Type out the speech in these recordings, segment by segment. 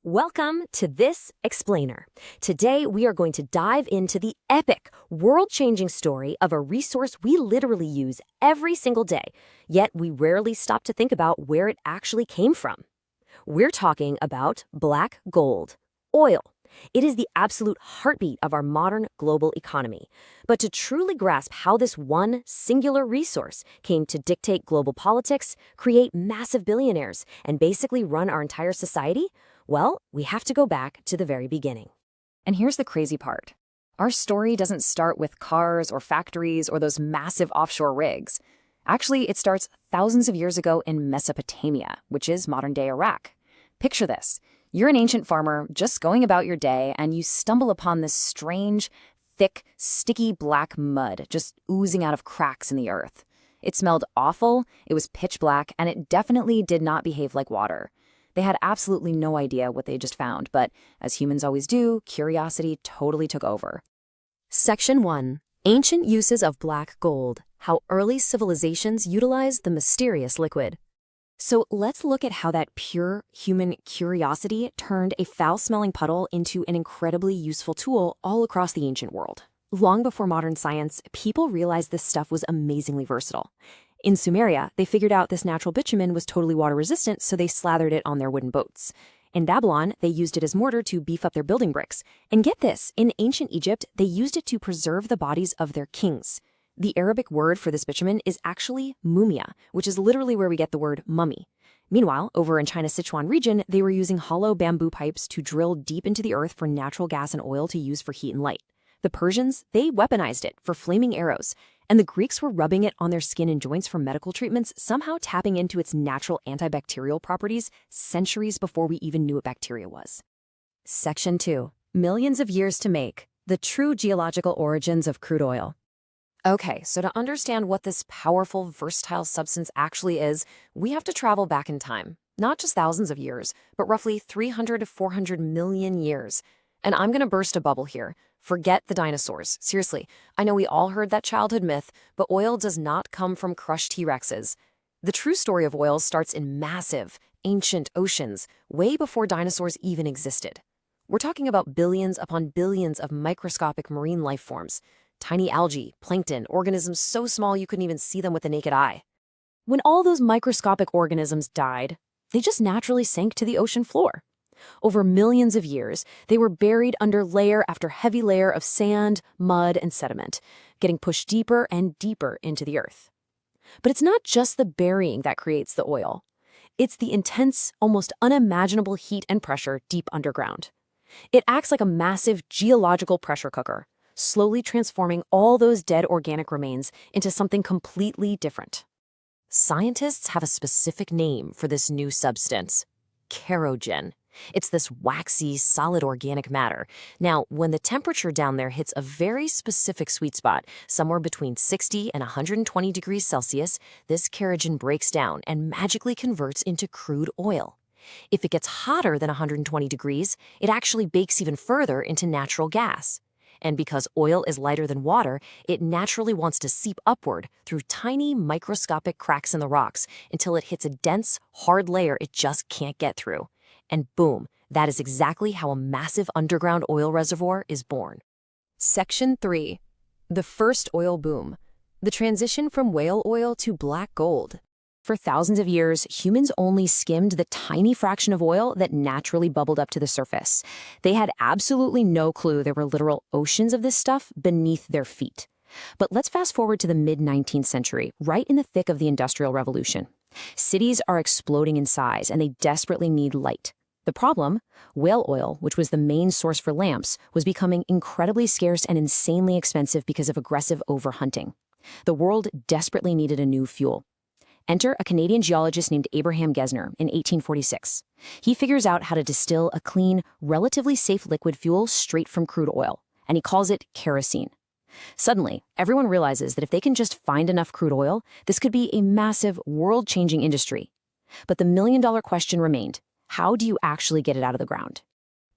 Welcome to This Explainer. Today, we are going to dive into the epic, world-changing story of a resource we literally use every single day, yet we rarely stop to think about where it actually came from. We're talking about black gold, oil. It is the absolute heartbeat of our modern global economy. But to truly grasp how this one singular resource came to dictate global politics, create massive billionaires, and basically run our entire society, well, we have to go back to the very beginning. And here's the crazy part. Our story doesn't start with cars or factories or those massive offshore rigs. Actually, it starts thousands of years ago in Mesopotamia, which is modern-day Iraq. Picture this. You're an ancient farmer just going about your day, and you stumble upon this strange, thick, sticky black mud just oozing out of cracks in the earth. It smelled awful, it was pitch black, and it definitely did not behave like water. They had absolutely no idea what they just found, but as humans always do, curiosity totally took over. Section 1. Ancient Uses of Black Gold. How Early Civilizations Utilized the Mysterious Liquid. So let's look at how that pure human curiosity turned a foul-smelling puddle into an incredibly useful tool all across the ancient world. Long before modern science, people realized this stuff was amazingly versatile. In Sumeria, they figured out this natural bitumen was totally water-resistant, so they slathered it on their wooden boats. In Babylon, they used it as mortar to beef up their building bricks. And get this, in ancient Egypt, they used it to preserve the bodies of their kings. The Arabic word for this bitumen is actually mumia, which is literally where we get the word mummy. Meanwhile, over in China's Sichuan region, they were using hollow bamboo pipes to drill deep into the earth for natural gas and oil to use for heat and light. The Persians, they weaponized it for flaming arrows, and the Greeks were rubbing it on their skin and joints for medical treatments, somehow tapping into its natural antibacterial properties centuries before we even knew what bacteria was. Section 2. Millions of years to make. The true geological origins of crude oil. Okay, so to understand what this powerful, versatile substance actually is, we have to travel back in time. Not just thousands of years, but roughly 300 to 400 million years. And I'm going to burst a bubble here. Forget the dinosaurs. Seriously, I know we all heard that childhood myth, but oil does not come from crushed T-Rexes. The true story of oil starts in massive, ancient oceans, way before dinosaurs even existed. We're talking about billions upon billions of microscopic marine life forms. Tiny algae, plankton, organisms so small you couldn't even see them with the naked eye. When all those microscopic organisms died, they just naturally sank to the ocean floor. Over millions of years, they were buried under layer after heavy layer of sand, mud, and sediment, getting pushed deeper and deeper into the earth. But it's not just the burying that creates the oil. It's the intense, almost unimaginable heat and pressure deep underground. It acts like a massive geological pressure cooker, slowly transforming all those dead organic remains into something completely different. Scientists have a specific name for this new substance: kerogen. It's this waxy, solid organic matter. Now, when the temperature down there hits a very specific sweet spot, somewhere between 60 and 120 degrees Celsius, this kerogen breaks down and magically converts into crude oil. If it gets hotter than 120 degrees, it actually bakes even further into natural gas. And because oil is lighter than water, it naturally wants to seep upward through tiny microscopic cracks in the rocks until it hits a dense, hard layer it just can't get through. And boom, that is exactly how a massive underground oil reservoir is born. Section 3. The first oil boom. The transition from whale oil to black gold. For thousands of years, humans only skimmed the tiny fraction of oil that naturally bubbled up to the surface. They had absolutely no clue there were literal oceans of this stuff beneath their feet. But let's fast forward to the mid-19th century, right in the thick of the Industrial Revolution. Cities are exploding in size, and they desperately need light. The problem? Whale oil, which was the main source for lamps, was becoming incredibly scarce and insanely expensive because of aggressive overhunting. The world desperately needed a new fuel. Enter a Canadian geologist named Abraham Gesner in 1846. He figures out how to distill a clean, relatively safe liquid fuel straight from crude oil, and he calls it kerosene. Suddenly, everyone realizes that if they can just find enough crude oil, this could be a massive, world-changing industry. But the million-dollar question remained: how do you actually get it out of the ground?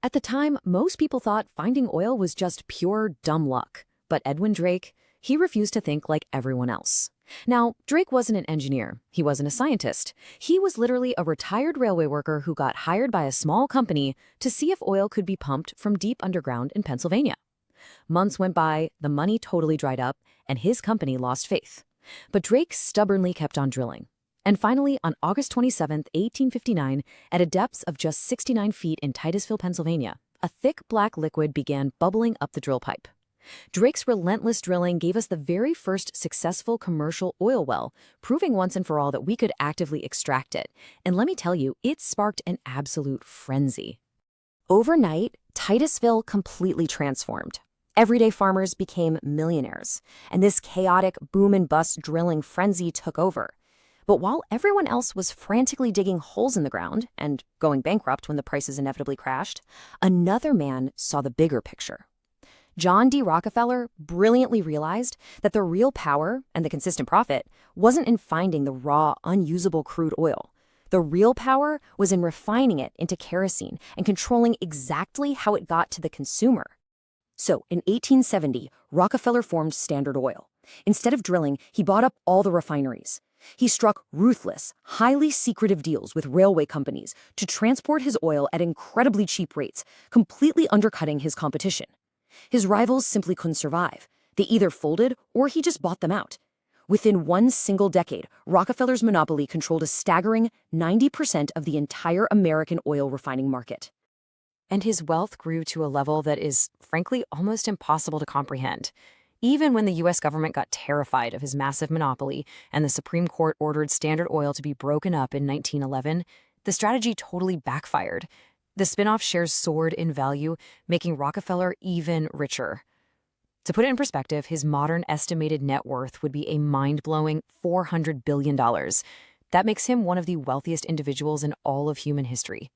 At the time, most people thought finding oil was just pure dumb luck. But Edwin Drake, he refused to think like everyone else. Now, Drake wasn't an engineer. He wasn't a scientist. He was literally a retired railway worker who got hired by a small company to see if oil could be pumped from deep underground in Pennsylvania. Months went by, the money totally dried up, and his company lost faith. But Drake stubbornly kept on drilling. And finally, on August 27, 1859, at a depth of just 69 feet in Titusville, Pennsylvania, a thick black liquid began bubbling up the drill pipe. Drake's relentless drilling gave us the very first successful commercial oil well, proving once and for all that we could actively extract it. And let me tell you, it sparked an absolute frenzy. Overnight, Titusville completely transformed. Everyday farmers became millionaires, and this chaotic boom-and-bust drilling frenzy took over. But while everyone else was frantically digging holes in the ground and going bankrupt when the prices inevitably crashed, another man saw the bigger picture. John D. Rockefeller brilliantly realized that the real power and the consistent profit wasn't in finding the raw, unusable crude oil. The real power was in refining it into kerosene and controlling exactly how it got to the consumer. So, in 1870, Rockefeller formed Standard Oil. Instead of drilling, he bought up all the refineries. He struck ruthless, highly secretive deals with railway companies to transport his oil at incredibly cheap rates, completely undercutting his competition. His rivals simply couldn't survive. They either folded or he just bought them out. Within one single decade, Rockefeller's monopoly controlled a staggering 90% of the entire American oil refining market. And his wealth grew to a level that is, frankly, almost impossible to comprehend. Even when the U.S. government got terrified of his massive monopoly and the Supreme Court ordered Standard Oil to be broken up in 1911, the strategy totally backfired. The spin-off shares soared in value, making Rockefeller even richer. To put it in perspective, his modern estimated net worth would be a mind-blowing $400 billion. That makes him one of the wealthiest individuals in all of human history.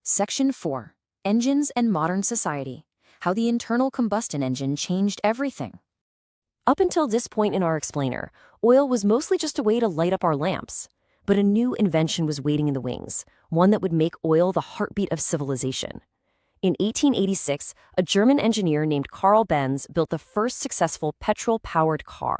Section 4. Engines and Modern Society. How the internal combustion engine changed everything. Up until this point in our explainer, oil was mostly just a way to light up our lamps. But a new invention was waiting in the wings, one that would make oil the heartbeat of civilization. In 1886, a German engineer named Carl Benz built the first successful petrol-powered car.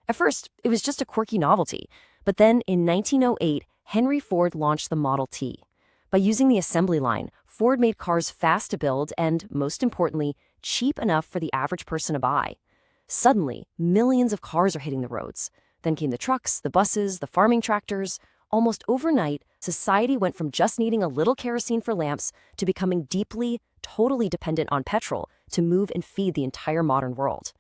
At first, it was just a quirky novelty, but then in 1908, Henry Ford launched the Model T. By using the assembly line, Ford made cars fast to build and, most importantly, cheap enough for the average person to buy. Suddenly, millions of cars are hitting the roads. Then came the trucks, the buses, the farming tractors. Almost overnight, society went from just needing a little kerosene for lamps to becoming deeply, totally dependent on petrol to move and feed the entire modern world.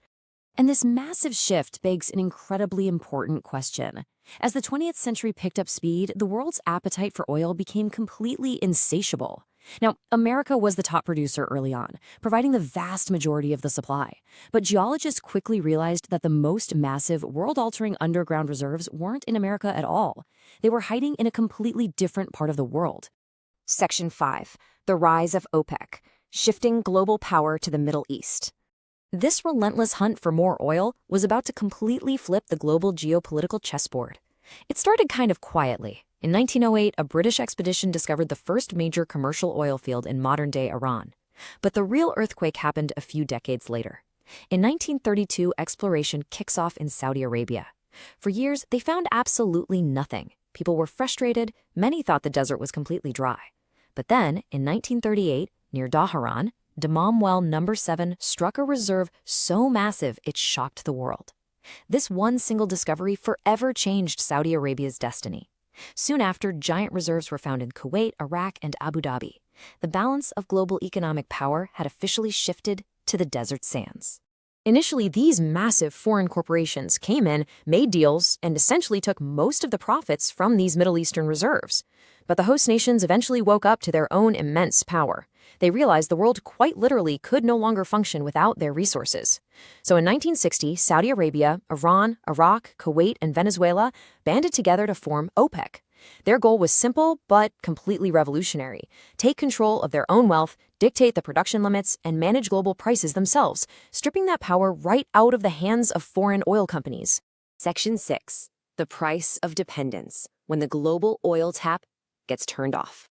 And this massive shift begs an incredibly important question. As the 20th century picked up speed, the world's appetite for oil became completely insatiable. Now, America was the top producer early on, providing the vast majority of the supply. But geologists quickly realized that the most massive, world-altering underground reserves weren't in America at all. They were hiding in a completely different part of the world. Section 5. The Rise of OPEC. Shifting global power to the Middle East. This relentless hunt for more oil was about to completely flip the global geopolitical chessboard. It started kind of quietly. In 1908, a British expedition discovered the first major commercial oil field in modern-day Iran. But the real earthquake happened a few decades later. In 1932, exploration kicks off in Saudi Arabia. For years, they found absolutely nothing. People were frustrated. Many thought the desert was completely dry. But then, in 1938, near Dhahran, Dammam Well No. 7 struck a reserve so massive it shocked the world. This one single discovery forever changed Saudi Arabia's destiny. Soon after, giant reserves were found in Kuwait, Iraq, and Abu Dhabi. The balance of global economic power had officially shifted to the desert sands. Initially, these massive foreign corporations came in, made deals, and essentially took most of the profits from these Middle Eastern reserves. But the host nations eventually woke up to their own immense power. They realized the world quite literally could no longer function without their resources. So in 1960, Saudi Arabia, Iran, Iraq, Kuwait, and Venezuela banded together to form OPEC. Their goal was simple but completely revolutionary: take control of their own wealth, dictate the production limits, and manage global prices themselves, stripping that power right out of the hands of foreign oil companies. Section 6. The Price of Dependence, when the global oil tap gets turned off.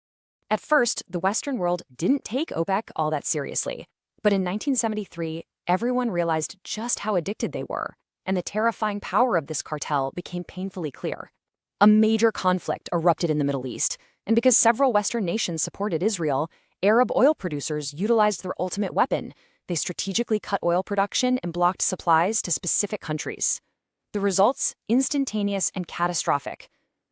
At first, the Western world didn't take OPEC all that seriously. But in 1973, everyone realized just how addicted they were. and the terrifying power of this cartel became painfully clear. A major conflict erupted in the Middle East, and because several Western nations supported Israel, Arab oil producers utilized their ultimate weapon. They strategically cut oil production and blocked supplies to specific countries. The results? Instantaneous and catastrophic.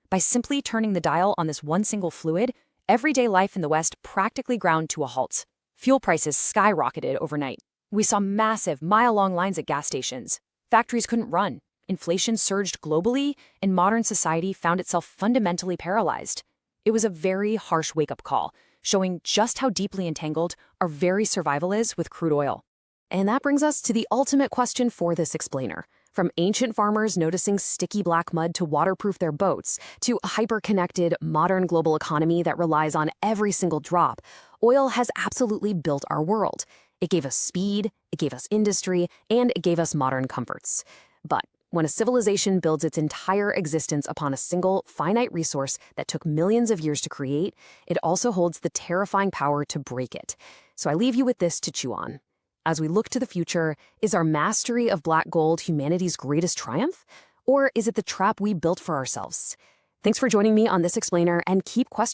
By simply turning the dial on this one single fluid, everyday life in the West practically ground to a halt. Fuel prices skyrocketed overnight. We saw massive, mile-long lines at gas stations. Factories couldn't run. Inflation surged globally, and modern society found itself fundamentally paralyzed. It was a very harsh wake-up call, showing just how deeply entangled our very survival is with crude oil. And that brings us to the ultimate question for this explainer. From ancient farmers noticing sticky black mud to waterproof their boats, to a hyper-connected, modern global economy that relies on every single drop, oil has absolutely built our world. It gave us speed, it gave us industry, and it gave us modern comforts. But when a civilization builds its entire existence upon a single, finite resource that took millions of years to create, it also holds the terrifying power to break it. So I leave you with this to chew on. As we look to the future, is our mastery of black gold humanity's greatest triumph? Or is it the trap we built for ourselves? Thanks for joining me on this explainer, and keep questioning.